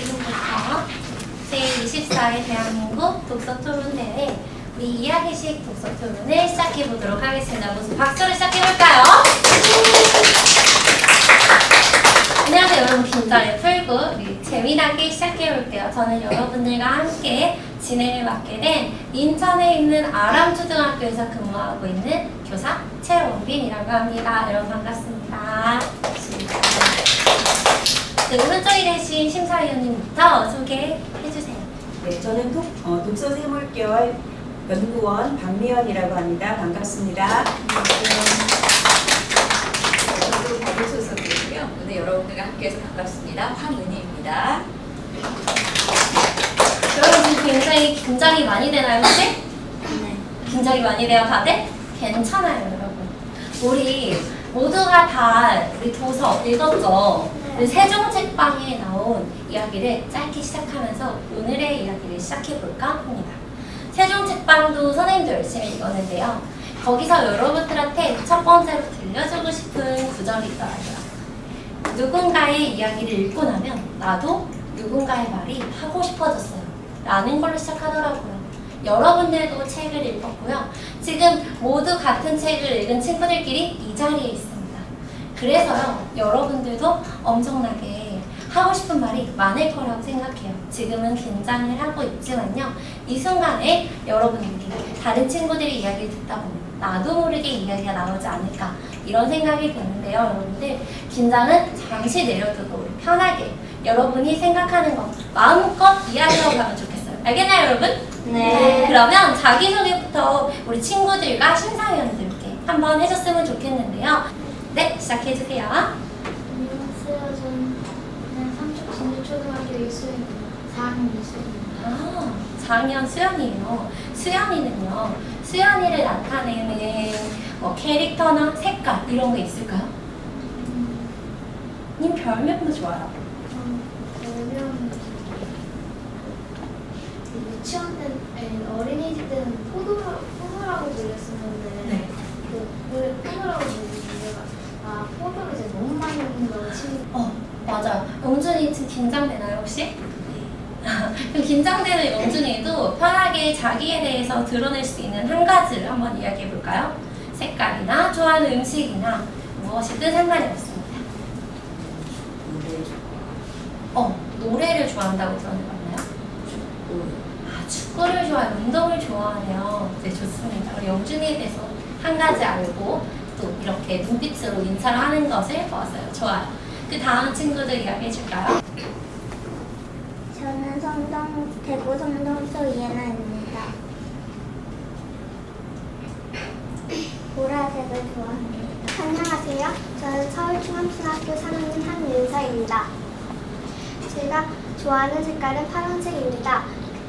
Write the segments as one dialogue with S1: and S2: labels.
S1: 지금부터 제24회 대한민국 독서토론대회 우리 이야기식 독서토론을 시작해보도록 하겠습니다. 무슨 박수를 시작해볼까요? 안녕하세요 여러분, 긴장을 풀고 우리 재미나게 시작해볼게요. 저는 여러분들과 함께 진행을 맡게 된 인천에 있는 아람초등학교에서 근무하고 있는 교사 최원빈이라고 합니다. 여러분 반갑습니다. 네, 오른쪽에 계신 심사위원님부터 소개해주세요.
S2: 네, 저는 독서생물계열 연구원 박미연이라고 합니다. 반갑습니다.
S3: 저도 법무소속이고요. 오늘 여러분들과 함께해서 반갑습니다. 황은희입니다.
S1: 여러분 지금 굉장히 긴장이 많이 되나요 혹시?
S3: 네.
S1: 긴장이 많이 돼요 다들? 괜찮아요 여러분. 우리 모두가 다 우리 도서 읽었죠? 우리 세종책방에 나온 이야기를 짧게 시작하면서 오늘의 이야기를 시작해볼까 합니다. 세종책방도 선생님도 열심히 읽었는데요. 거기서 여러분들한테 첫 번째로 들려주고 싶은 구절이 있더라고요. 누군가의 이야기를 읽고 나면 나도 누군가의 말이 하고 싶어졌어요 라는 걸로 시작하더라고요. 여러분들도 책을 읽었고요. 지금 모두 같은 책을 읽은 친구들끼리 이 자리에 있습니다. 그래서요, 여러분들도 엄청나게 하고 싶은 말이 많을 거라고 생각해요. 지금은 긴장을 하고 있지만요, 이 순간에 여러분들이 다른 친구들의 이야기를 듣다 보면 나도 모르게 이야기가 나오지 않을까 이런 생각이 드는데요. 여러분들 긴장은 잠시 내려두고 편하게 여러분이 생각하는 거 마음껏 이야기하고 가면 좋겠어요. 알겠나요 여러분?
S3: 네.
S1: 그러면 자기소개부터 우리 친구들과 심사위원들께 한번 해줬으면 좋겠는데요. 네, 시작해주세요.
S4: 안녕하세요. 저는 삼척진주초등학교 이수연입니다. 4학년 이수연입니다.
S1: 아, 4학년 수연이에요. 수연이는요, 수연이를 나타내는 캐릭터나 색깔 이런 거 있을까요? 님 별명도 좋아요.
S4: 별명은 유치원 때, 어린이집 때는 포도라고 불렸었는데
S1: 네.
S4: 포도라고 불리는 포도를 이제 너무 많이 먹는다고 친구.
S1: 맞아요. 영준이 지금 긴장되나요 혹시? 그럼 긴장되는 영준이도 편하게 자기에 대해서 드러낼 수 있는 한 가지를 한번 이야기해 볼까요? 색깔이나 좋아하는 음식이나 무엇이든 상관이 없습니다. 노래를 좋아한다고 들어봤나요? 축구를 좋아해요. 운동을 좋아하네요. 네, 좋습니다. 우리 영준이에 대해서 한 가지 알고 또 이렇게 눈빛으로 인사를 하는 것을 보았어요. 좋아요. 그 다음 친구들 이야기해 줄까요?
S5: 저는 대구 성동초 이예나입니다. 보라색을 좋아합니다. 안녕하세요. 저는 서울중앙초등학교 3학년 한윤서입니다. 제가 좋아하는 색깔은 파란색입니다.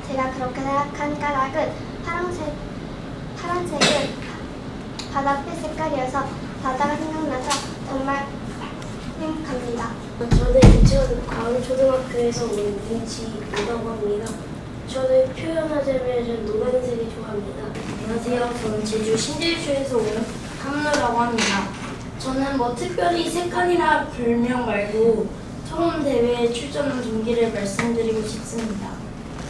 S5: 제가 그렇게 생각한 까닭은 파란색은 바다빛 색깔이어서 바다가 생각나서 정말 행복합니다.
S6: 저는 인천 광초등학교에서 온 민지이라고 합니다. 저는 표현하자면 노란색이 좋아합니다. 안녕하세요. 저는 제주 신길주에서 온 한누라고 합니다. 저는 특별히 색깔이나 별명 말고 토론 대회에 출전한 동기를 말씀드리고 싶습니다.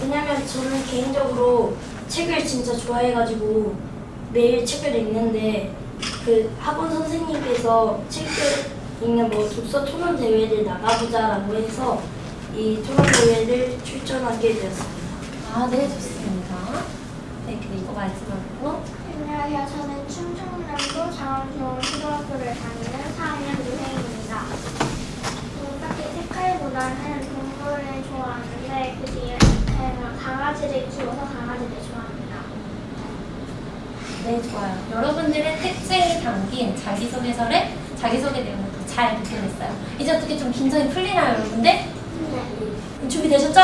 S6: 왜냐면 저는 개인적으로 책을 진짜 좋아해가지고 매일 책을 읽는데 그 학원 선생님께서 책을 읽는 독서 토론 대회를 나가보자라고 해서 이 토론 대회를 출전하게 되었습니다.
S1: 네, 좋습니다. 네, 그리고 마지막으로
S5: 안녕하세요. 저는 충청남도 장원초등학교를 다니는 4학년 유생입니다. 딱히 색깔보다는 동물을 좋아하는데 그 뒤에 강아지를 키워서 강아지를 좋아합니다.
S1: 네, 좋아요. 여러분들의 특징이 담긴 자기소개 내용을 잘 듣게 됐어요. 이제 어떻게 좀 긴장이 풀리나요, 여러분들?
S5: 네.
S1: 준비되셨죠?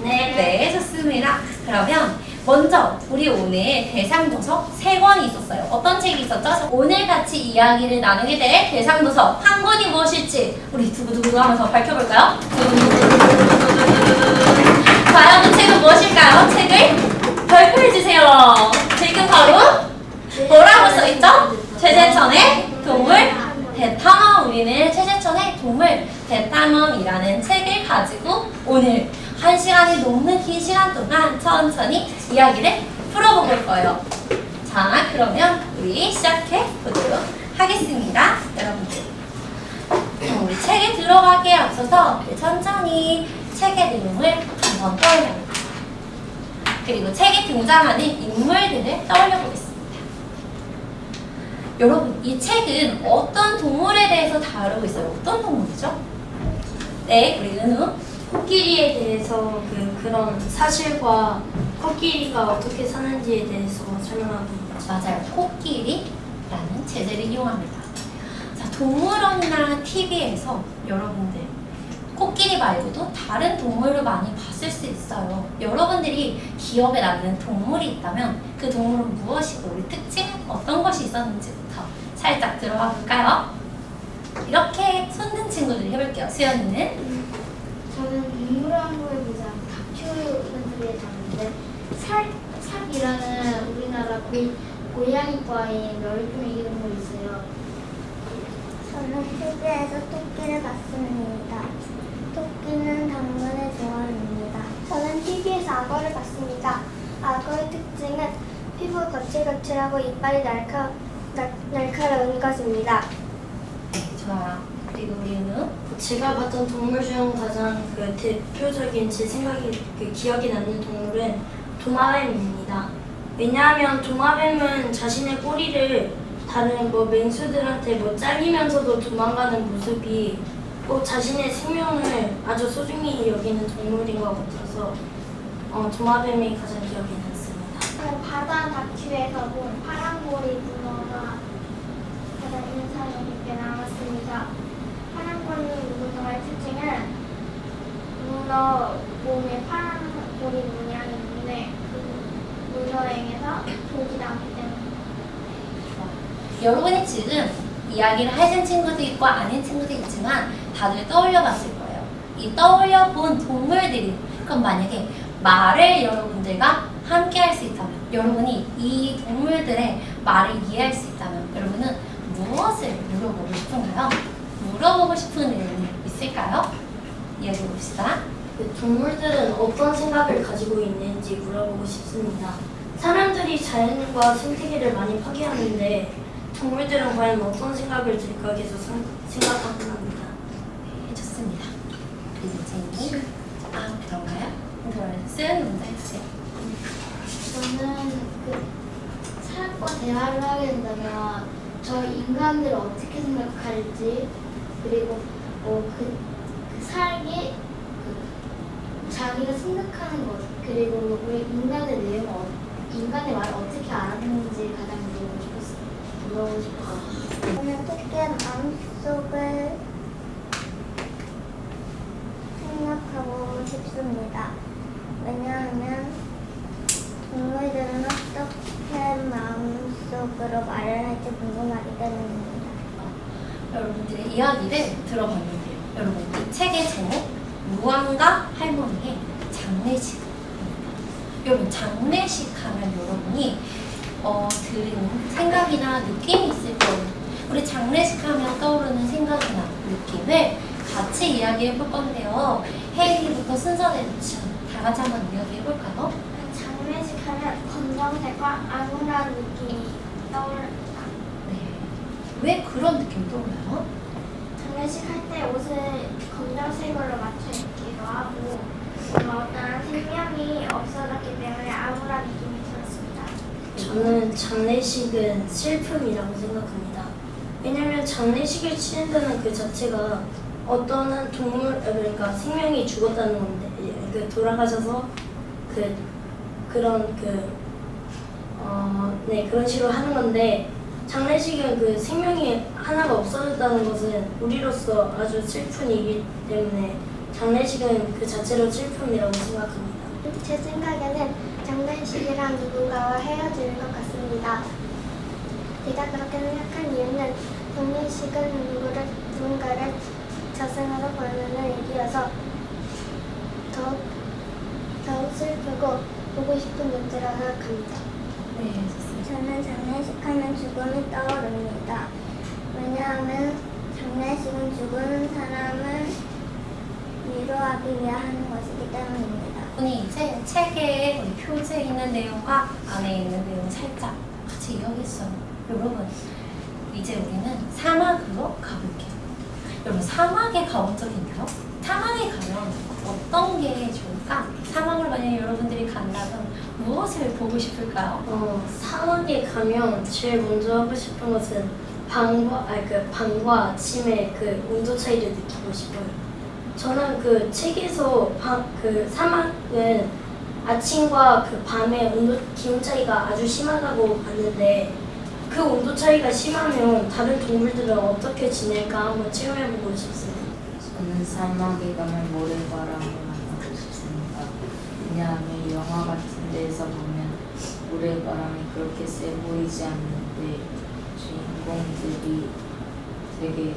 S1: 네, 좋습니다. 그러면 먼저 우리 오늘 대상도서 3권이 있었어요. 어떤 책이 있었죠? 오늘 같이 이야기를 나누게 될 대상도서 한 권이 무엇일지 우리 두구두구 하면서 밝혀볼까요? 과연 그 책은 무엇일까요? 책을 발표해주세요. 책은 바로 뭐라고 써있죠? 최재천의 동물 대탐험. 우리는 최재천의 동물 대탐험이라는 책을 가지고 오늘 1시간이 넘는 긴 시간 동안 천천히 이야기를 풀어볼 거예요. 자, 그러면 우리 시작해 보도록 하겠습니다. 여러분들. 우리 책에 들어가기에 앞서서 천천히 책의 내용을 한번 떠올려볼게요. 그리고 책에 등장하는 인물들을 떠올려 보겠습니다. 여러분, 이 책은 어떤 동물에 대해서 다루고 있어요? 어떤 동물이죠? 네, 우리 은우.
S6: 코끼리에 대해서 그런 사실과 코끼리가 어떻게 사는지에 대해서 설명하고 있습니다.
S1: 맞아요. 코끼리라는 제재를 이용합니다. 자, 동물원이나 TV에서 여러분들 코끼리 말고도 다른 동물을 많이 봤을 수 있어요. 여러분들이 기억에 남는 동물이 있다면 그 동물은 무엇이고 우리 특징은 어떤 것이 있었는지부터 살짝 들어가 볼까요? 이렇게 손든 친구들이 해볼게요. 수연이는
S4: 저는 동물원고에 보지 않고 다큐멘터리에 봤는데 삭이라는 우리나라 고양이과의 멸종 이동물이 있어요.
S5: 저는 TV에서 토끼를 봤습니다. 토끼는 당근을 좋아합니다. 저는 TV에서 악어를 봤습니다. 악어의 특징은 피부 거칠거칠하고 이빨이 날카로운 것입니다.
S1: 네, 좋아요. 그리고 우리 은우
S6: 제가 봤던 동물 중 가장 대표적인 제 생각이 기억이 남는 동물은 도마뱀입니다. 왜냐하면 도마뱀은 자신의 꼬리를 다른 맹수들한테 잘리면서도 도망가는 모습이 꼭 자신의 생명을 아주 소중히 여기는 동물인 것 같아서 도마뱀이 가장 기억에 남습니다.
S5: 저는 바다 다큐에서 본 파란고리 문어가 가장 인상이 깊게 남았습니다. 파란고리 문어의 특징은 문어 몸에 파란고리 문양이 있는데 그 문어행에서 보지도 않기 때문에
S1: 여러분이 지금 이야기를 하신 친구도 있고 아닌 친구도 있지만 다들 떠올려 봤을 거예요. 이 떠올려 본 동물들이 그럼 만약에 말을 여러분들과 함께 할 수 있다면 여러분이 이 동물들의 말을 이해할 수 있다면 여러분은 무엇을 물어보고 싶은가요? 물어보고 싶은 내용이 있을까요? 이야기해 봅시다.
S6: 동물들은 어떤 생각을 가지고 있는지 물어보고 싶습니다. 사람들이 자연과 생태계를 많이 파괴하는데 동물들은 과연 어떤 생각을 들까 계속 생각하곤 합니다.
S1: 네, 좋습니다. 그리고 제니 그런가요? 그럼 수연이 먼저 해주세요.
S4: 저는 사람과 대화를 하게 된다면 저 인간들을 어떻게 생각할지 그리고 그 사람이 자기가 생각하는 것 그리고 우리 인간의 내용을 인간의 말을 어떻게 알았는지 가장 물어보고 싶어요.
S5: 저는 토끼의 마음속을 생각하고 싶습니다. 왜냐하면 동물들은 어떻게 마음속으로 말을 할지 궁금하기 때문입니다.
S1: 여러분들의 이야기를 들어봤는데요. 여러분 이 책의 제목 무왕과 할머니의 장례식입니다. 여러분 장례식 하면 여러분이 들은 생각이나 느낌이 있을 거예요. 우리 장례식 하면 떠오르는 생각이나 느낌을 같이 이야기해 볼 건데요. 혜인이부터 순서대로 다 같이 한번 이야기해 볼까요?
S5: 장례식 하면 검정색과 암울한 느낌이 떠오릅니다.
S1: 네. 왜 그런 느낌이 떠올라요?
S5: 장례식 할 때 옷을 검정색으로 맞춰 입기도 하고 어떤 생명이 없어졌기 때문에 암울한 느낌이 들었습니다.
S6: 저는 장례식은 슬픔이라고 생각합니다. 왜냐하면 장례식을 치른다는 그 자체가 어떤 한 동물, 그러니까 생명이 죽었다는 건데, 돌아가셔서 그런 식으로 하는 건데, 장례식은 생명이 하나가 없어졌다는 것은 우리로서 아주 슬픈 일이기 때문에 장례식은 그 자체로 슬픔이라고 생각합니다.
S5: 제 생각에는 장례식이란 누군가와 헤어지는 것 같습니다. 제가 그렇게 생각한 이유는 장례식은 누군가를 저승으로 보내는 일이어서 더욱 슬프고 보고 싶은 문제라고 생각합니다.
S1: 네, 좋습니다.
S5: 저는 장례식 하면 죽음이 떠오릅니다. 왜냐하면 장례식은 죽은 사람을 위로하기 위해 하는 것이기 때문입니다.
S1: 책에 우리 표지에 있는 내용과 안에 있는 내용 살짝 같이 이야기했어요. 여러분, 이제 우리는 사막으로 가볼게요. 여러분, 사막에 가본 적 있나요? 사막에 가면 어떤 게 좋을까? 사막을 만약에 여러분들이 간다면 무엇을 보고 싶을까요?
S6: 사막에 가면 제일 먼저 하고 싶은 것은 밤과 아침의 그 온도 차이를 느끼고 싶어요. 저는 그 책에서 그 사막은 아침과 그 밤의 기온 차이가 아주 심하다고 봤는데 그 온도 차이가 심하면 다른 동물들은 어떻게 지낼까 한번 체험해보고 싶습니다.
S7: 저는 사막에 가면 모래바람을 만나고 싶습니다. 왜냐하면 영화 같은 데서 보면 모래바람이 그렇게 세 보이지 않는데 주인공들이 되게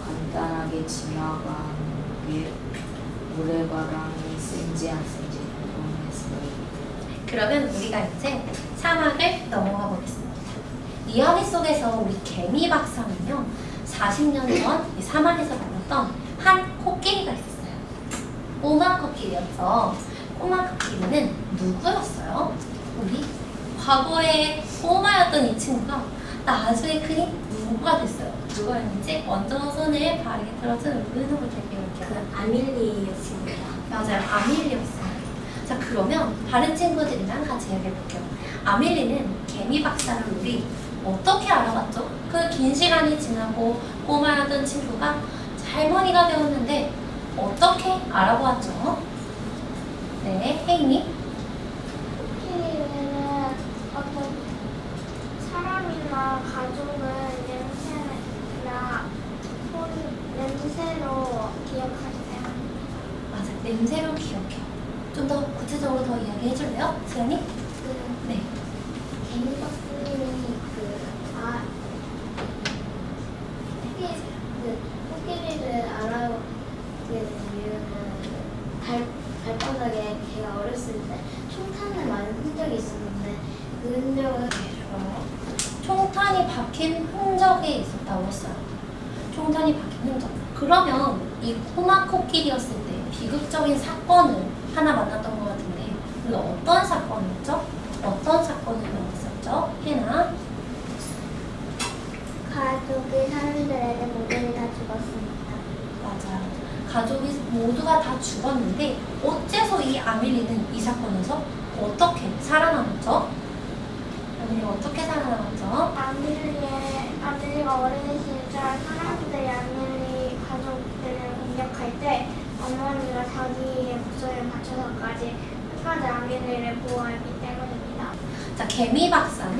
S7: 간단하게 지나가는 게 모래바람이 센지 안 센지 궁금했어요.
S1: 그러면 우리가 이제 사막을 넘어가 보겠습니다. 이야기 속에서 우리 개미 박사는요, 40년 전 이 사막에서 만났던 한 코끼리가 있었어요. 꼬마 코끼리였죠. 꼬마 코끼리는 누구였어요? 우리 과거에 꼬마였던 이 친구가 나중에 크니 누구가 됐어요? 누구였는지 먼저 손을 바르게 들어준 어느 누구 될게요?
S6: 그 아밀리였습니다.
S1: 맞아요. 아밀리였어요. 자, 그러면 다른 친구들이랑 같이 얘기해볼게요. 아밀리는 개미 박사를 우리 어떻게 알아봤죠? 그 긴 시간이 지나고 꼬마였던 친구가 할머니가 되었는데 어떻게 알아보았죠? 네, 혜인이.
S5: 코끼리는 어떤 사람이나 가족을 냄새나 냄새로 기억하기 때문에.
S1: 맞아, 냄새로 기억해요. 좀 더 구체적으로 더 이야기해 줄래요? 지연이? 네.
S5: 개미박사님이 코끼리를 알아보게 된 이유는 발바닥에 걔가 어렸을 때 총탄을 맞은 흔적이 있었는데 그 흔적은
S1: 총탄이 박힌 흔적이 있었다고 했어요. 총탄이 박힌 흔적. 그러면 이 꼬마 코끼리였을 때 비극적인 사건을 하나 만났던 것 같은데 그 어떤 사건이었죠? 어떤 사건을 만났었죠? 혜나?
S5: 가족이 사람들에게 모두 다 죽었습니다.
S1: 맞아요. 가족이 모두가 다 죽었는데 어째서 이 아밀리는 이 사건에서 어떻게 살아남았죠? 아밀리 어떻게 살아남았죠?
S5: 아밀리가 어린 시절 사람들이 아밀리 가족들을 공격할 때 어머니가 자기의 목소리를 맞춰서까지 끝까지 아밀리를 보호했기 때문입니다.
S1: 자, 개미 박사는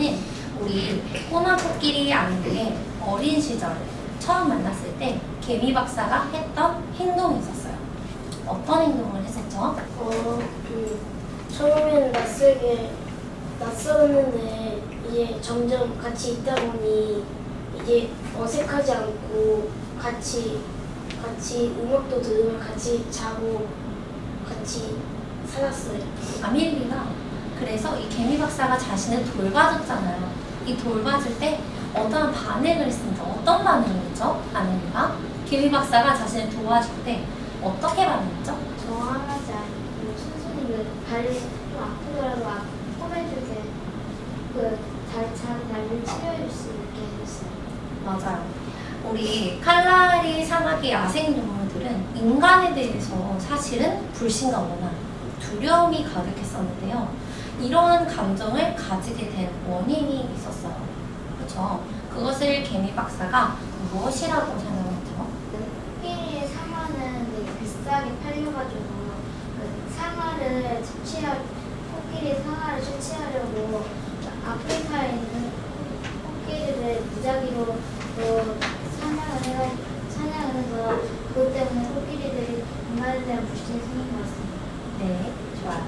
S1: 우리 꼬마 코끼리 아밀리의 어린 시절 처음 만났을 때 개미 박사가 했던 행동이 있었어요. 어떤 행동을 했었죠?
S6: 처음에는 낯설었는데 이제 점점 같이 있다 보니 이제 어색하지 않고 같이 음악도 들으면 같이 자고 같이 살았어요.
S1: 아밀리가 그래서 이 개미 박사가 자신을 돌봐줬잖아요. 이 돌봐줄 때 어떠한 반응을 했습니까? 어떤 반응을 했죠? 아밀리가? 개미 박사가 자신을 도와줄 때 어떻게 반응했죠?
S5: 좋아하지 않고 순순히 발이 좀 아프더라도 폼해줄 때 자기 발을 치료해줄 수 있게 해줬어요.
S1: 맞아요. 우리 칼라리 사막의 야생동물들은 인간에 대해서 사실은 불신감이나 두려움이 가득했었는데요. 이러한 감정을 가지게 된 원인이 있었어요. 그렇죠? 그것을 개미 박사가 무엇이라고 생각하죠?
S5: 코끼리의 상어는 되게 비싸게 팔려가지고 코끼리 상어를 채취하려고 아프리카에 있는 코끼리를 무작위로 사냥을 해서 그것 때문에 코끼리들이 인간에 대한 불신이 생긴 것 같습니다.
S1: 네, 좋아요.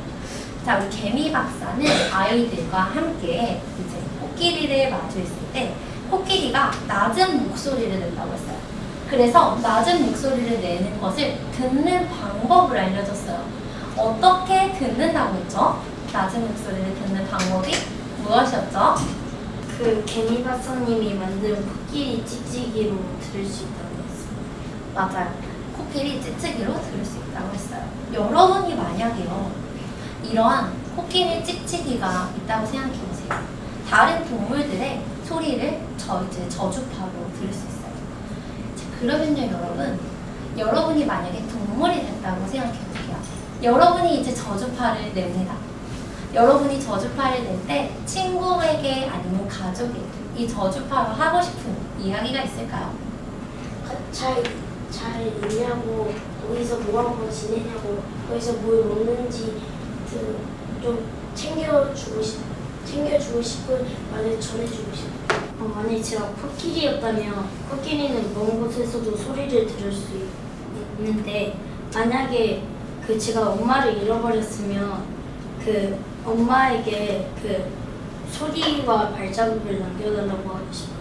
S1: 자, 우리 개미 박사는 아이들과 함께 이제 코끼리를 마주했을 때 코끼리가 낮은 목소리를 낸다고 했어요. 그래서 낮은 목소리를 내는 것을 듣는 방법을 알려줬어요. 어떻게 듣는다고 했죠? 낮은 목소리를 듣는 방법이 무엇이었죠?
S6: 그 개미 박사님이 만든 코끼리 찍찍이로 들을 수 있다고 했어요.
S1: 맞아요. 코끼리 찌찌기로 들을 수 있다고 했어요. 여러분이 만약에요, 이러한 코끼리 찍찍이가 있다고 생각해 보세요. 다른 동물들의 소리를 이제 저주파로 들을 수 있어요. 자, 그러면요, 여러분이 만약에 동물이 됐다고 생각해 볼게요. 여러분이 이제 저주파를 냅니다. 여러분이 저주파를 낼 때 친구에게 아니면 가족에게 이 저주파로 하고 싶은 이야기가 있을까요?
S6: 잘 있냐고, 어디서 뭐하고 지내냐고, 어디서 뭘 먹는지 좀 챙겨주고 싶은 말을 전해주고 싶어요. 만약에 제가 코끼리였다면 코끼리는 먼 곳에서도 소리를 들을 수 있는데, 만약에 제가 엄마를 잃어버렸으면 엄마에게 소리와 발자국을 남겨달라고 하고 싶어요.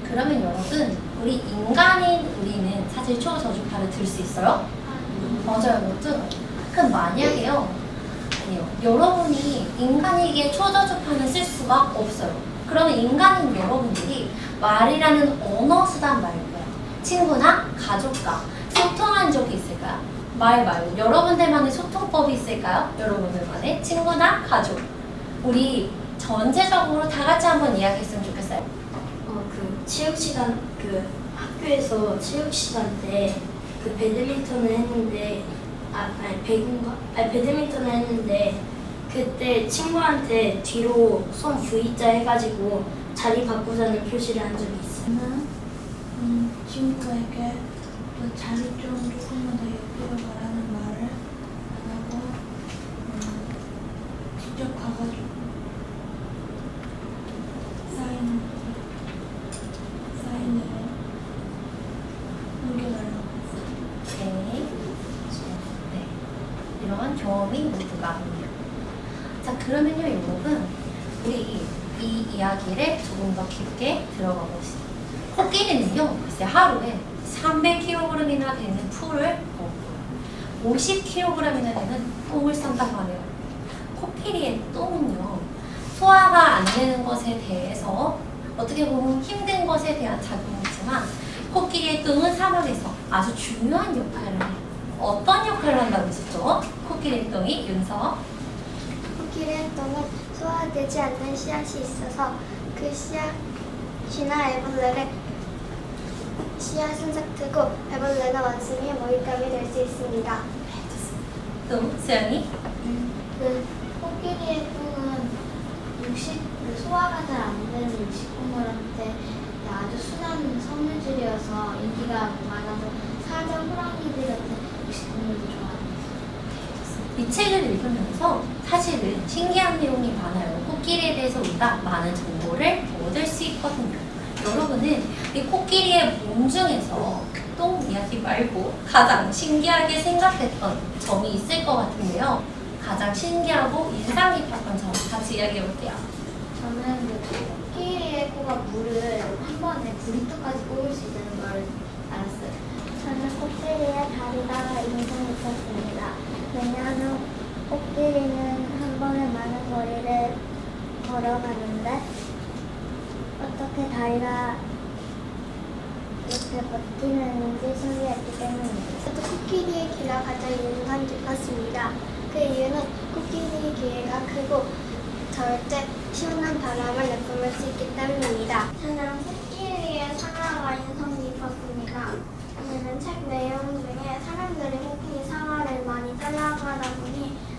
S1: 그러면 여러분, 우리 인간인 우리는 사실 초저주파를 들 수 있어요? 맞아요, 여러분. 그럼 만약에요, 아니요, 여러분이 인간에게 초저주파는 쓸 수가 없어요. 그러면 인간인 여러분들이 말이라는 언어 수단 말고요, 친구나 가족과 소통한 적이 있을까요? 말 말고 여러분들만의 소통법이 있을까요? 여러분들만의 친구나 가족. 우리 전체적으로 다 같이 한번 이야기했으면 좋겠어요.
S6: 체육 시간 학교에서 체육 시간 때 배드민턴을 했는데 배드민턴을 했는데 그때 친구한테 뒤로 손 V자 해가지고 자리 바꾸자는 표시를 한 적이 있어요.
S4: 저는 친구에게 자리 좀 조금만 더 옆으로 가라는 말을 안 하고 직접 가가지고 사인을 넘겨달라고
S1: 네. 네. 이러한 경험이 모두가 있네요. 자, 그러면요, 여러분, 우리 이 이야기를 조금 더 깊게 들어가 봅시다. 코끼리는요, 글쎄 하루에 300kg이나 되는 풀을 먹고요, 50kg이나 되는 똥을 싼다고 하네요. 코끼리의 똥은요, 소화가 안 되는 것에 대해서 어떻게 보면 힘든 것에 대한 작용이지만, 코끼리의 똥은 사막에서 아주 중요한 역할을 해요. 어떤 역할을 한다고 했었죠? 코끼리의 똥이, 윤서.
S5: 코끼리의 똥은 소화되지 않는 씨앗이 있어서 그 씨앗이나 애벌레를 씨앗은 삭트고 애벌레나 원숭이의 먹잇감이 될 수 있습니다.
S1: 또 수영이.
S4: 코끼리의 똥은 소화가 잘 안 되는 육식동물한테 아주 순한 섬유질이어서 인기가 많아서 사자, 호랑이들한테 육식동물도 좋아합니다.
S1: 이 책을 읽으면서 사실은 신기한 내용이 많아요. 코끼리에 대해서 우리가 많은 정보를 얻을 수 있거든요. 여러분은 이 코끼리의 몸 중에서 똥 이야기 말고 가장 신기하게 생각했던 점이 있을 것 같은데요. 가장 신기하고 인상 깊었던 점 같이 이야기해 볼게요.
S4: 저는 코끼리의 코가 물을 한 번에 9리터까지 뽑을 수 있다는 걸 알았어요.
S5: 저는 코끼리의 다리가 인상 깊었습니다. 왜냐하면 코끼리는 한 번에 많은 거리를 걸어가는데 어떻게 다리가 이렇게 버티는지 신기했기 때문입니다. 저도 코끼리의 귀가 가장 인상 깊었습니다. 그 이유는 코끼리의 귀가 크고 절대 시원한 바람을 내뿜을 수 있기 때문입니다. 저는 코끼리의 상아가 인상 깊었습니다. 왜냐면 책 내용 중에 사람들이 코끼리 상아를 많이 따라가다 보니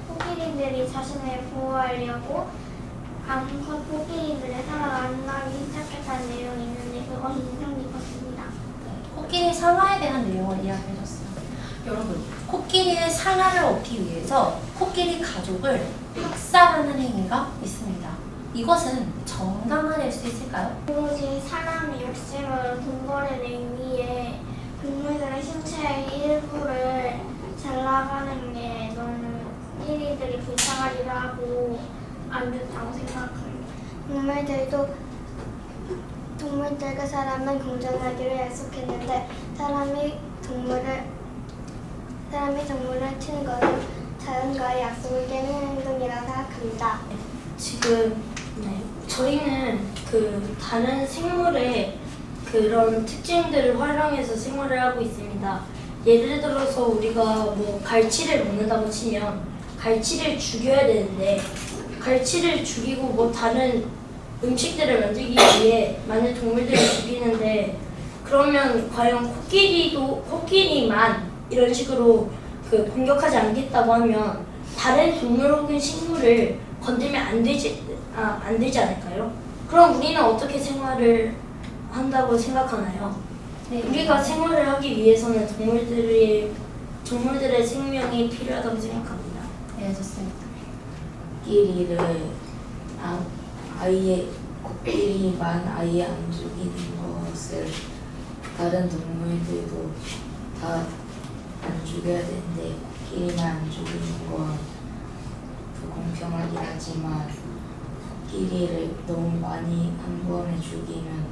S5: 코끼리들이 자신을 보호하려고 암컷 코끼리들의 상아가 안 나기 시작했다는 내용이 있는데 그것이 인상 깊었습니다.
S1: 코끼리 상아에 대한 내용을 이야기해줬어요. 여러분, 코끼리의 상아를 얻기 위해서 코끼리 가족을 학살하는 행위가 있습니다. 이것은 정당화될 수 있을까요?
S5: 오로지 사람의 욕심으로 돈 벌이기 위해 동물들의 신체의 일부를 잘라가는 게 너무 코끼리들이 불쌍하기도 하고 안 좋다고 생각합니다. 동물들과 사람은 공존하기로 약속했는데 사람이 동물을 치는 것은 자연과의 약속을 깨는 행동이라고 생각합니다.
S6: 지금 저희는 다른 생물의 그런 특징들을 활용해서 생활을 하고 있습니다. 예를 들어서 우리가 갈치를 먹는다고 치면 갈치를 죽여야 되는데 갈치를 죽이고 뭐 다른 음식들을 만들기 위해 많은 동물들을 죽이는데 그러면 과연 코끼리만 이런 식으로 그 공격하지 않겠다고 하면 다른 동물 혹은 식물을 건들면 안 되지 않을까요? 그럼 우리는 어떻게 생활을 한다고 생각하나요?
S1: 네.
S6: 우리가 생활을 하기 위해서는 동물들의 생명이 필요하다고 생각합니다.
S1: 네, 좋습니다.
S7: 코끼리를 코끼리만 아예 안 죽이는 것을 다른 동물들도 다 안 죽여야 되는데 코끼리만 안 죽이는 건 불공평하긴 하지만 코끼리를 너무 많이 한 번에 죽이면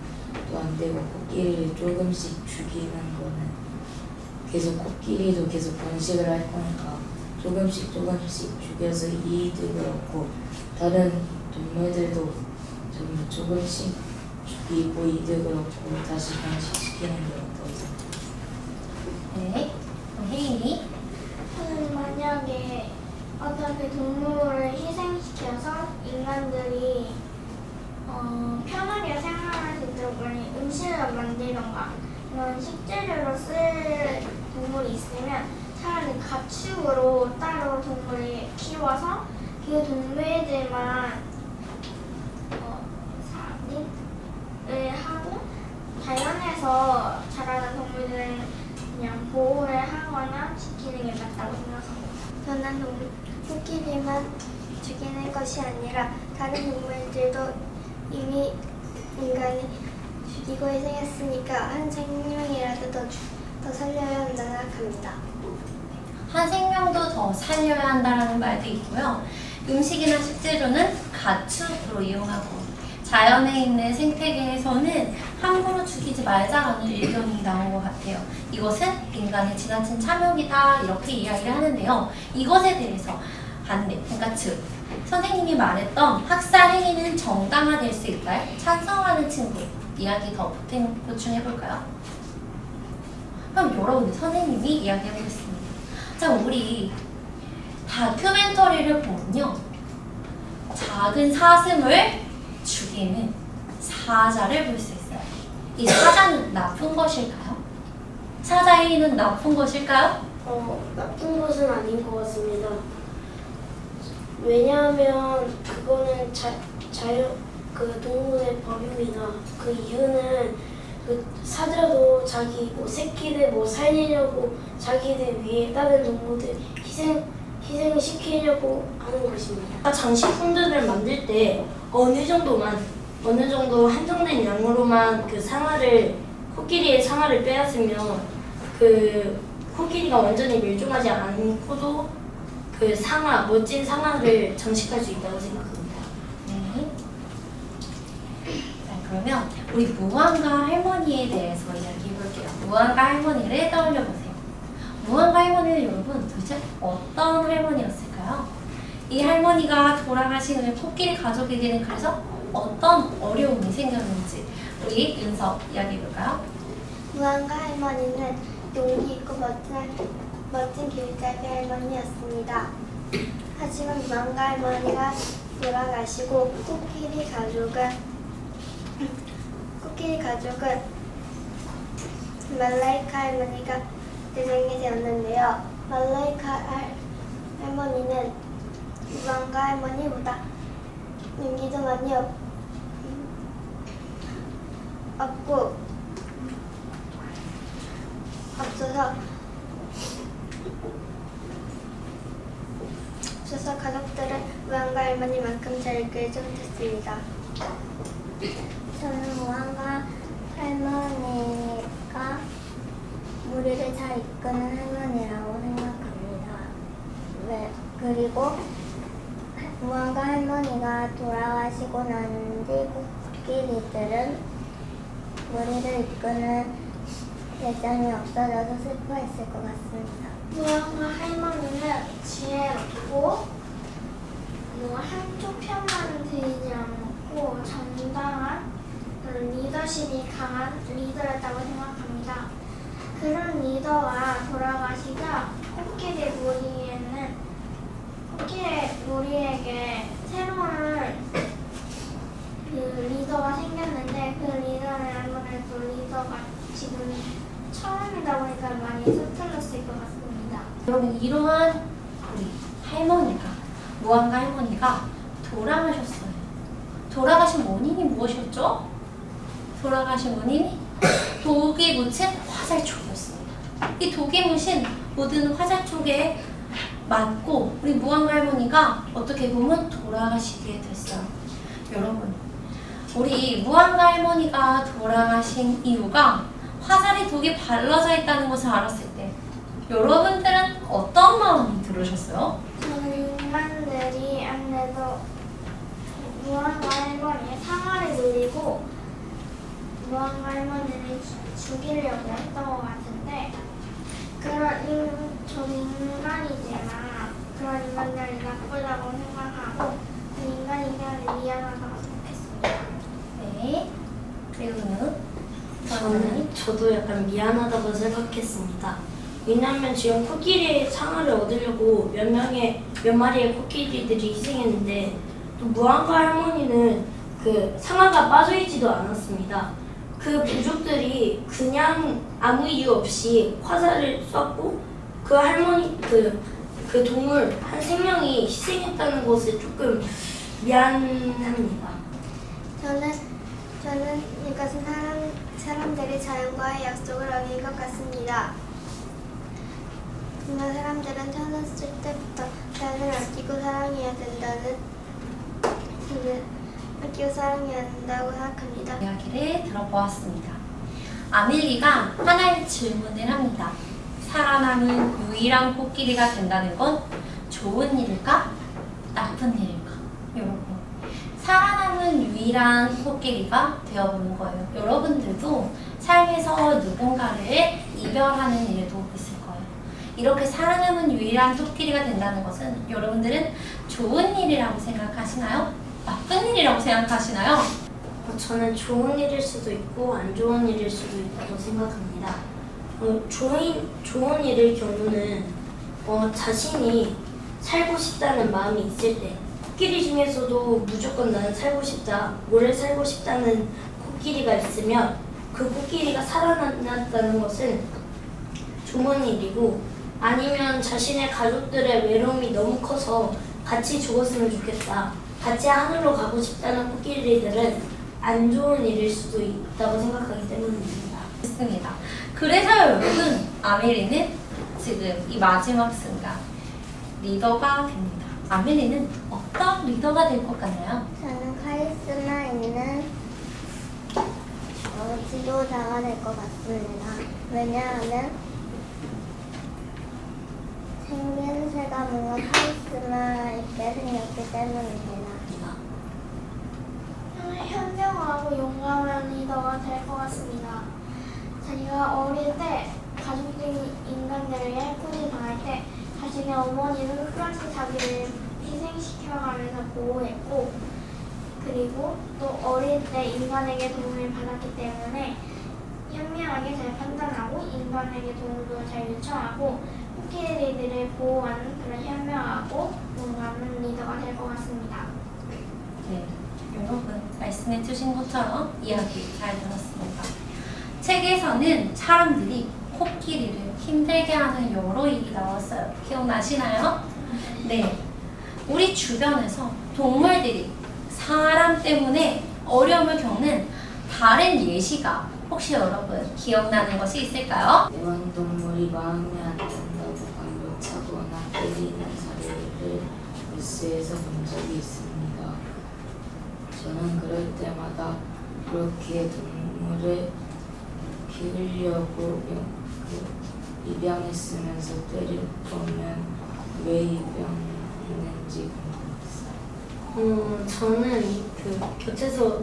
S7: 또 안 되고 코끼리를 조금씩 죽이는 거는 계속 코끼리도 계속 번식을 할 거니까 조금씩 죽여서 이득을 얻고 다른 동물들도 전부 조금씩 죽이고 이득을 얻고 다시 번식시키는 게 어떠세요?
S1: 네. 혜인이.
S5: 저는 만약에 어떻게 동물을 희생시켜서 인간들이 편하게 생활할 수 있도록 음식을 만들던가 이런 식재료로 쓸 동물이 있으면 차라리 가축으로 따로 동물을 키워서 그 동물들만 삽입을 하고 자연에서 자라는 동물들은 그냥 보호를 하거나 지키는 게 맞다고 생각합니다. 저는 코끼리만 죽이는 것이 아니라 다른 동물들도 이미 인간이 죽이고 희생했으니까 한 생명이라도 더 살려야 한다고 생각합니다.
S1: 한 생명도 더 살려야 한다는 말도 있고요. 음식이나 식재료는 가축으로 이용하고 자연에 있는 생태계에서는 함부로 죽이지 말자라는 의견이 나온 것 같아요. 이것은 인간의 지나친 참여이다 이렇게 이야기를 하는데요. 이것에 대해서 반대, 그러니까 즉 선생님이 말했던 학살 행위는 정당화될 수 있다를 찬성하는 친구 이야기 더 보충해볼까요? 그럼 여러분들 선생님이 이야기해보겠습니다. 자, 우리 다큐멘터리를 보면요. 작은 사슴을 죽이는 사자를 볼 수 있어요. 이 사자는 나쁜 것일까요? 사자의 힘은 나쁜 것일까요?
S6: 나쁜 것은 아닌 것 같습니다. 왜냐하면 그거는 그 동물의 법입니다. 그 이유는 그 사자도 자기 새끼들 살리려고 자기들 위해 다른 동물들 희생시키려고 하는 것입니다. 장식품들을 만들 때 어느 정도 한정된 양으로만 코끼리의 상아를 빼앗으면 그 코끼리가 완전히 멸종하지 않고도 그 멋진 상아를 장식할 수 있다고 생각합니다.
S1: 네. 자, 그러면 우리 무안가 할머니에 대해서 이야기해볼게요. 무안가 할머니를 떠올려보세요. 무안가 할머니는 여러분 도대체 어떤 할머니였을까요? 이 할머니가 돌아가신 후에 코끼리 가족에게는 그래서 어떤 어려움이 생겼는지 우리 윤석 이야기해볼까요?
S5: 무안가 할머니는 용기 있고 멋진 길잡이 할머니였습니다. 하지만 무안가 할머니가 돌아가시고 코끼리 가족은 말라이카 할머니가 대장이 되었는데요. 말라이카 할머니는 무안가 할머니보다 용기도 많이 없고 없어서 가족들은 무안가 할머니만큼 잘 이끌지 못했습니다. 저는 무안가 할머니가 우리를 잘 이끄는 할머니라고 생각합니다. 그리고 무안가 할머니가 돌아가시고 난 뒤 코끼리들은 우리를 이끄는 대장이 없어져서 슬퍼했을 것 같습니다. 무안가 할머니는 지혜롭고 한쪽 편만 들지 않고 정당한 그런 리더십이 강한 리더였다고 생각합니다. 그런 리더가 돌아가시자 코끼리 처음이다 보니까 많이 서툴렀을 것 같습니다.
S1: 여러분 이러한 우리 할머니가 무한가 할머니가 돌아가셨어요. 돌아가신 원인이 무엇이었죠? 돌아가신 원인이 독이 묻힌 화살촉이었습니다. 이 독이 묻힌 모든 화살촉에 맞고 우리 무한가 할머니가 어떻게 보면 돌아가시게 됐어요. 여러분 우리 무한가 할머니가 돌아가신 이유가 화살의 독이 발라져 있다는 것을 알았을 때 여러분들은 어떤 마음이 들으셨어요?
S5: 저는 인간들이 아무래도 무한가 할머니의 상아를 노리고 무한가 할머니를 죽이려고 했던 것 같은데 저는 인간이지만 그런 인간들이 나쁘다고 생각하고 그 인간이 그냥 미안하다고 생각했습니다.
S1: 네. 그리고는
S6: 저도 약간 미안하다고 생각했습니다. 왜냐하면 지금 코끼리의 상아를 얻으려고 몇 마리의 코끼리들이 희생했는데 또 무한가 할머니는 그 상아가 빠져있지도 않았습니다. 그 부족들이 그냥 아무 이유 없이 화살을 쐈고 그 할머니 그 동물 한 생명이 희생했다는 것에 조금 미안합니다.
S5: 저는 이것은 사람들이 자연과의 약속을 어긴 것 같습니다. 정말 사람들은 태어났을 때부터 자연을 아끼고 사랑해야 된다고 생각합니다.
S1: 이야기를 들어보았습니다. 아밀리가 하나의 질문을 합니다. 살아남은 유일한 코끼리가 된다는 건 좋은 일일까? 나쁜 일일까? 여러분 살아남은 유일한 코끼리가 되어보는 거예요. 여러분들도 삶에서 누군가를 이별하는 일도 있을 거예요. 이렇게 살아남은 유일한 코끼리가 된다는 것은 여러분들은 좋은 일이라고 생각하시나요? 나쁜 일이라고 생각하시나요?
S6: 저는 좋은 일일 수도 있고 안 좋은 일일 수도 있다고 생각합니다. 좋은 일일 경우는 자신이 살고 싶다는 마음이 있을 때 코끼리 중에서도 무조건 나는 살고 싶다, 오래 살고 싶다는 코끼리가 있으면 그 코끼리가 살아났다는 것은 좋은 일이고 아니면 자신의 가족들의 외로움이 너무 커서 같이 죽었으면 좋겠다, 같이 하늘로 가고 싶다는 코끼리들은 안 좋은 일일 수도 있다고 생각하기 때문입니다.
S1: 있습니다. 그래서 여러분 아밀리는 지금 이 마지막 순간 리더가 됩니다. 아밀리는 어떤 리더가 될 것 같나요?
S5: 저는 카리스마 있는 지도자가 될 것 같습니다. 왜냐하면 생김새가 뭔가 카리스마 있게 생겼기 때문입니다. 현명하고 용감한 리더가 될 것 같습니다. 자기가 어릴 때 가족들이 인간들에게 포위당할 때 자신의 어머니는 끝까지 자기를 희생시켜가면서 보호했고 그리고 또 어릴 때 인간에게 도움을 받았기 때문에 현명하게 잘 판단하고 인간에게 도움도 잘 요청하고 코끼리들을 보호하는 그런 현명하고 용감한 리더가 될 것 같습니다.
S1: 네, 여러분 말씀해 주신 것처럼 이야기 잘 들었습니다. 책에서는 사람들이 코끼리를 힘들게 하는 여러 일이 나왔어요. 기억나시나요? 네, 우리 주변에서 동물들이 사람 때문에 어려움을 겪는 다른 예시가 혹시 여러분 기억나는 것이 있을까요?
S7: 애완동물이 마음에 안 든다고 발로차거나 때리는 사례를 뉴스에서 본 적이 있습니다. 저는 그럴 때마다 그렇게 동물을 기르려고 입양했으면서 때릴 거면 왜 입양했는지 궁금했어요.
S6: 저는 곁에서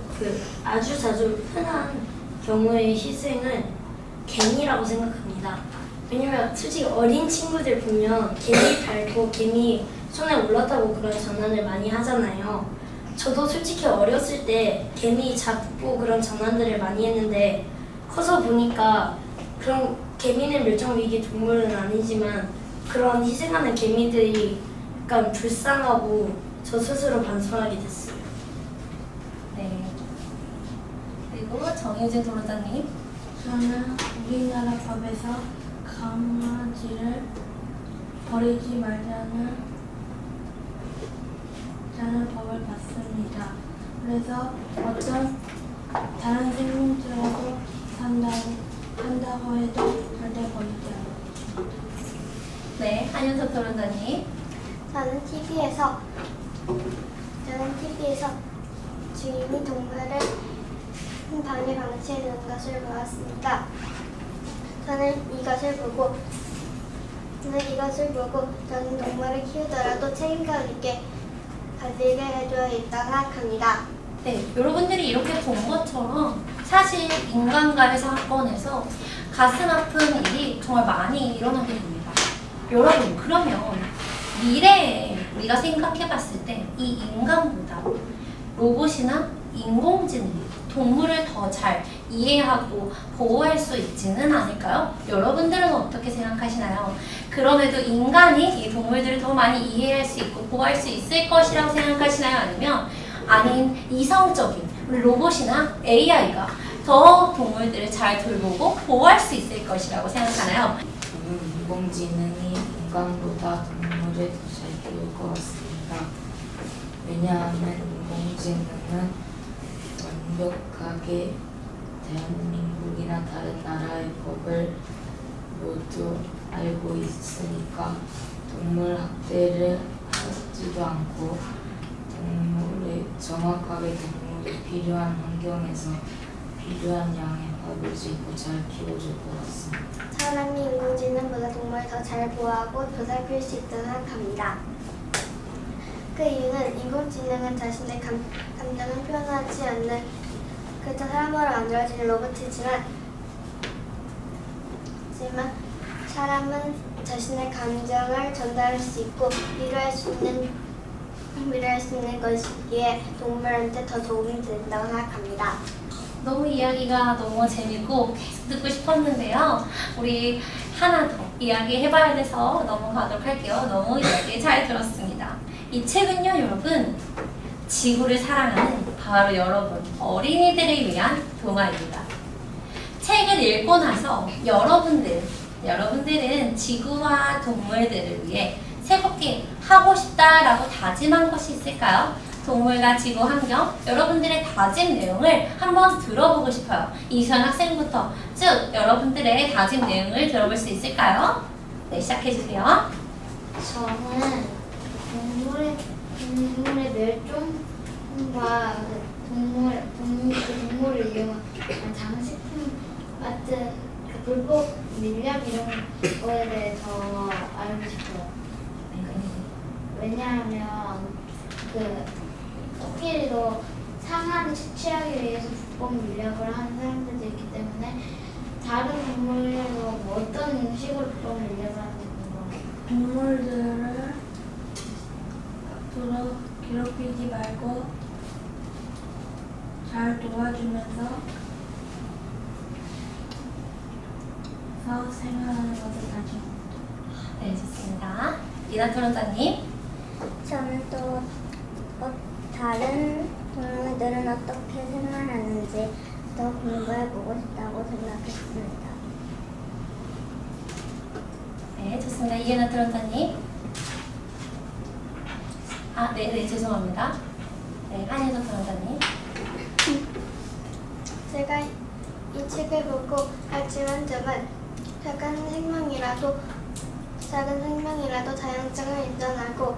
S6: 아주 자주 흔한 경우의 희생은 개미라고 생각합니다. 왜냐면 솔직히 어린 친구들 보면 개미 밟고 개미 손에 올라타고 그런 장난을 많이 하잖아요. 저도 솔직히 어렸을 때 개미 잡고 그런 장난들을 많이 했는데 커서 보니까 그런 개미는 멸종위기 동물은 아니지만 그런 희생하는 개미들이 약간 불쌍하고 저 스스로 반성하게 됐어요.
S1: 네. 그리고 정유진 도로장님.
S4: 저는 우리나라 법에서 강아지를 버리지 말자는 법을 봤습니다. 그래서 어떤 다른 생명체라도 산다고 해도 절대 버리지 않아요.
S1: 네, 한윤석 토론자님.
S5: 저는 TV에서 주인이 동물을 방에 방치해 두는 것을 보았습니다. 저는 이것을 보고 저는 동물을 키우더라도 책임감 있게 가지게 해줘야 있다고 생각합니다.
S1: 네, 여러분들이 이렇게 본 것처럼 사실 인간과의 사건에서 가슴 아픈 일이 정말 많이 일어나게 됩니다. 여러분, 그러면 미래에 우리가 생각해 봤을 때 이 인간보다 로봇이나 인공지능이 동물을 더 잘 이해하고 보호할 수 있지는 않을까요? 여러분들은 어떻게 생각하시나요? 그럼에도 인간이 이 동물들을 더 많이 이해할 수 있고 보호할 수 있을 것이라고 생각하시나요? 아니면 이성적인 우리 로봇이나 AI가 더 동물들을 잘 돌보고 보호할 수 있을 것이라고 생각하나요?
S7: 저는 인공지능이 인간보다 동물을 더 잘 키울 것 같습니다. 왜냐하면 인공지능은 완벽하게 대한민국이나 다른 나라의 법을 모두 알고 있으니까 동물 학대를 하지도 않고 정확하게 동물이 필요한 환경에서 필요한 양의 밥을 주고 잘 키워줄 것 같습니다.
S5: 사람이 인공지능보다 동물을 더 잘 보호하고 보살필 수 있다고 생각합니다. 그 이유는 인공지능은 자신의 감정을 표현하지 않는 그저 사람으로 만들어진 로봇이지만 사람은 자신의 감정을 전달할 수 있고 위로할 수 있는 것이기에 동물한테 더 도움이 된다고 생각합니다.
S1: 너무 이야기가 너무 재밌고 계속 듣고 싶었는데요. 우리 하나 더 이야기 해봐야 돼서 넘어가도록 할게요. 너무 이야기 잘 들었습니다. 이 책은요, 여러분, 지구를 사랑하는 바로 여러분, 어린이들을 위한 동화입니다. 책을 읽고 나서 여러분들은 지구와 동물들을 위해 새롭게 하고 싶다라고 다짐한 것이 있을까요? 동물과 지구 환경, 여러분들의 다짐 내용을 한번 들어보고 싶어요. 이수연 학생부터 쭉 여러분들의 다짐 내용을 들어볼 수 있을까요? 네, 시작해주세요.
S8: 저는 동물의 멸종과 동물을 이용한 장식품 같은 불법 밀양 이런 거에 대해 더 알고 싶어요. 왜냐하면 코끼리도 상한을 취하기 위해서 불법 밀양을 하는 사람들도 있기 때문에 다른 동물에도 어떤 식으로 불법 밀양을 하는지 궁금해요.
S4: 동물들을 앞으로 괴롭히지 말고 잘 도와주면서 생활하는 것을 다짐합니다.
S1: 네, 좋습니다. 리나 토론자님.
S5: 저는 또 다른 동물들은 어떻게 생활하는지 더 공부해보고 싶다고 생각했습니다.
S1: 네, 좋습니다. 이해나 토론자님. 네, 죄송합니다. 네, 한혜정 토론자님.
S5: 제가 이 책을 보고 알지만 점은 작은 생명이라도 다양성을 인정하고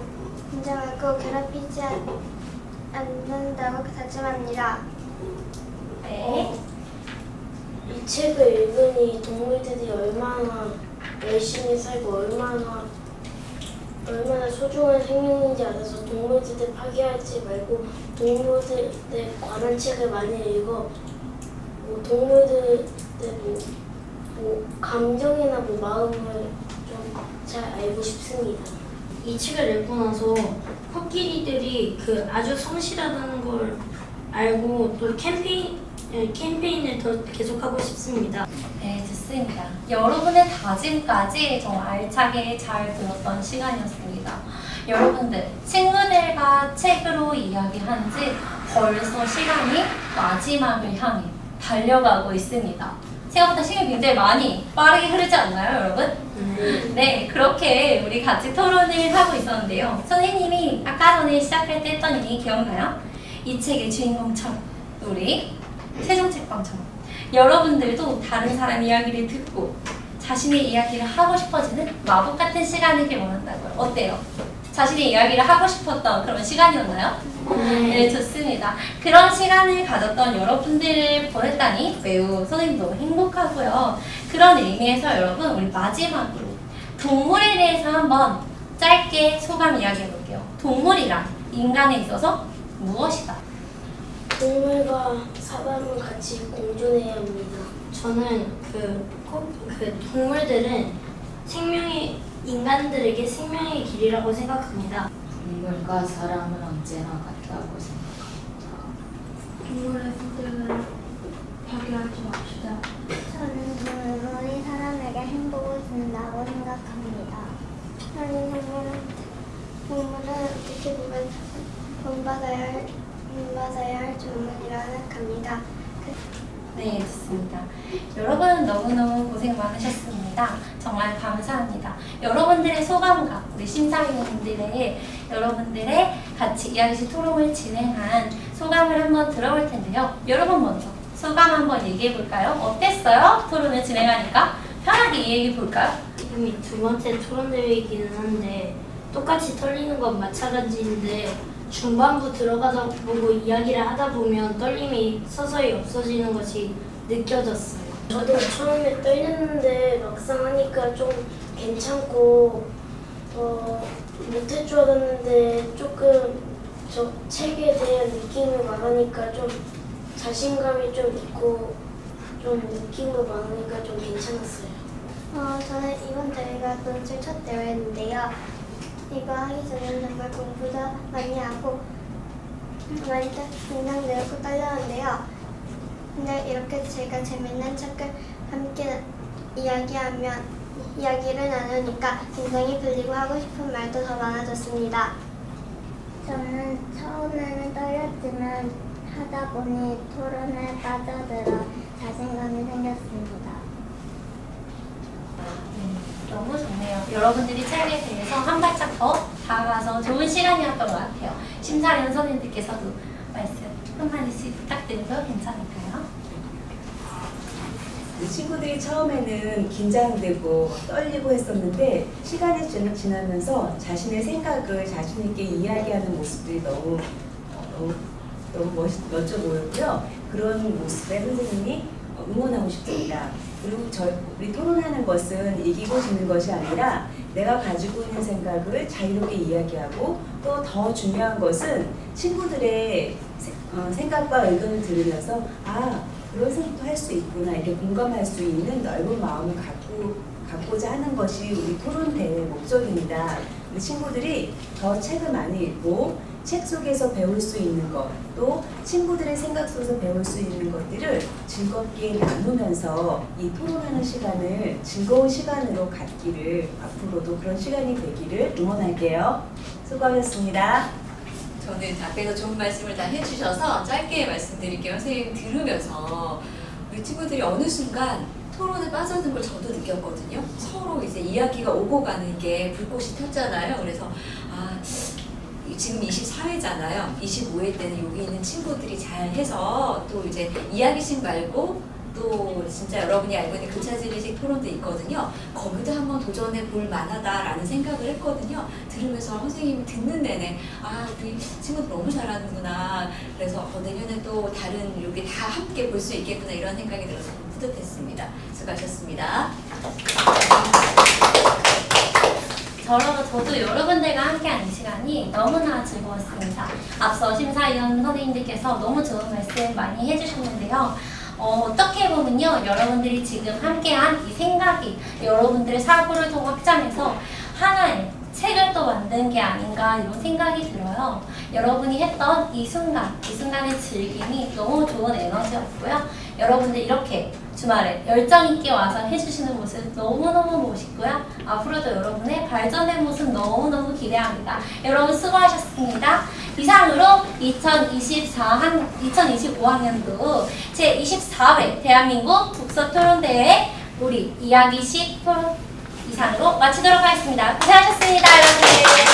S5: 괴롭히지 않는다고 다짐합니다.
S1: 네.
S6: 이 책을 읽으니 동물들이 얼마나 열심히 살고 얼마나 소중한 생명인지 알아서 동물들을 파괴하지 말고 동물들에 관한 책을 많이 읽어 동물들의 감정이나 마음을 좀 잘 알고 싶습니다.
S9: 이 책을 읽고 나서 코끼리들이 아주 성실하다는 걸 알고 또 캠페인을 더 계속하고 싶습니다.
S1: 네, 좋습니다. 여러분의 다짐까지 정말 알차게 잘 들었던 시간이었습니다. 여러분들, 친구들과 책으로 이야기한 지 벌써 시간이 마지막을 향해 달려가고 있습니다. 생각보다 시간이 굉장히 많이 빠르게 흐르지 않나요, 여러분? 네, 그렇게 우리 같이 토론을 하고 있었는데요. 선생님이 아까 전에 시작할 때 했던 얘기 기억나요? 이 책의 주인공처럼 우리 세종책방처럼 여러분들도 다른 사람 이야기를 듣고 자신의 이야기를 하고 싶어지는 마법 같은 시간이길 원한다고요. 어때요? 자신의 이야기를 하고 싶었던 그런 시간이었나요? 네, 좋습니다. 그런 시간을 가졌던 여러분들을 보냈다니 매우 선생님도 행복하고요. 그런 의미에서 여러분, 우리 마지막으로 동물에 대해서 한번 짧게 소감 이야기해볼게요. 동물이란 인간에 있어서 무엇이다?
S6: 동물과 사람은 같이 공존해야 합니다. 저는 그 동물들은 인간들에게 생명의 길이라고 생각합니다.
S7: 동물과 사람은 언제나 같다고 생각합니다.
S4: 동물의 선택을 파괴하지 맙시다.
S5: 저는 동물이 사람에게 행복을 준다고 생각합니다. 저는 동물은 어떻게 보면 본받아야 할 존재라고 생각합니다.
S1: 네, 좋습니다. 여러분 너무너무 고생 많으셨습니다. 정말 감사합니다. 여러분들의 소감과 우리 심사위원들의 여러분들의 같이 이야기실 토론을 진행한 소감을 한번 들어볼 텐데요. 여러분 먼저 소감 한번 얘기해 볼까요? 어땠어요? 토론을 진행하니까 편하게 얘기해 볼까요?
S6: 지금이 두 번째 토론 대회이기는 한데 똑같이 떨리는 건 마찬가지인데 중반부 들어가다 보고 이야기를 하다 보면 떨림이 서서히 없어지는 것이 느껴졌어요. 저도 처음에 떨렸는데 막상 하니까 좀 괜찮고 못할 줄 알았는데 조금 저 책에 대한 느낌을 말하니까 좀 자신감이 좀 있고 좀 느낌을 말하니까 좀 괜찮았어요.
S5: 저는 이번 대회가 제 첫 대회인데요. 이거 하기 전에 정말 공부도 많이 하고 많이 긴장되고 떨렸는데요. 근데 이렇게 제가 재밌는 책을 함께 이야기를 나누니까 굉장히 풀리고 하고 싶은 말도 더 많아졌습니다.
S8: 저는 처음에는 떨렸지만 하다 보니 토론에 빠져들어 자신감이 생겼습니다.
S1: 너무 좋네요. 여러분들이 책에 대해서 한 발짝 더 다가가서 좋은 시간이었던 것 같아요. 심사위원 선생님들께서도 말씀 한마디씩 부탁드려도 괜찮을까요?
S2: 친구들이 처음에는 긴장되고 떨리고 했었는데 시간이 지나면서 자신의 생각을 자신 있게 이야기하는 모습들이 너무 멋져 보였고요. 그런 모습에 선생님이 응원하고 싶습니다. 그리고 우리 토론하는 것은 이기고 지는 것이 아니라 내가 가지고 있는 생각을 자유롭게 이야기하고 또 더 중요한 것은 친구들의 생각과 의견을 들으면서 그런 생각도 할 수 있구나 이렇게 공감할 수 있는 넓은 마음을 갖고자 하는 것이 우리 토론 대회의 목적입니다. 우리 친구들이 더 책을 많이 읽고 책 속에서 배울 수 있는 것, 또 친구들의 생각 속에서 배울 수 있는 것들을 즐겁게 나누면서 이 토론하는 시간을 즐거운 시간으로 갖기를 앞으로도 그런 시간이 되기를 응원할게요. 수고하셨습니다.
S3: 저는 앞에서 좋은 말씀을 다 해주셔서 짧게 말씀드릴게요. 선생님 들으면서 우리 친구들이 어느 순간 토론에 빠져든 걸 저도 느꼈거든요. 서로 이제 이야기가 오고 가는 게 불꽃이 폈잖아요. 그래서 지금 24회잖아요. 25회 때는 여기 있는 친구들이 잘 해서 또 이제 이야기식 말고 또 진짜 여러분이 알고 있는 교차지리식 토론도 있거든요. 거기도 한번 도전해 볼 만하다라는 생각을 했거든요. 들으면서 선생님이 듣는 내내 우리 친구들 너무 잘하는구나. 그래서 내년에 또 다른 여기 다 함께 볼 수 있겠구나 이런 생각이 들어서 뿌듯했습니다. 수고하셨습니다.
S1: 저도 여러분들과 함께한 이 시간이 너무나 즐거웠습니다. 앞서 심사위원 선생님들께서 너무 좋은 말씀 많이 해주셨는데요. 어떻게 보면요, 여러분들이 지금 함께한 이 생각이 여러분들의 사고를 더 확장해서 하나의 책을 또 만든 게 아닌가 이런 생각이 들어요. 여러분이 했던 이 순간의 즐김이 너무 좋은 에너지였고요. 여러분들 이렇게 주말에 열정 있게 와서 해주시는 모습 너무너무 멋있고요. 앞으로도 여러분의 발전의 모습 너무너무 기대합니다. 여러분 수고하셨습니다. 이상으로 2025학년도 제24회 대한민국 독서토론대회 우리 이야기식 토론 이상으로 마치도록 하겠습니다. 고생하셨습니다, 여러분.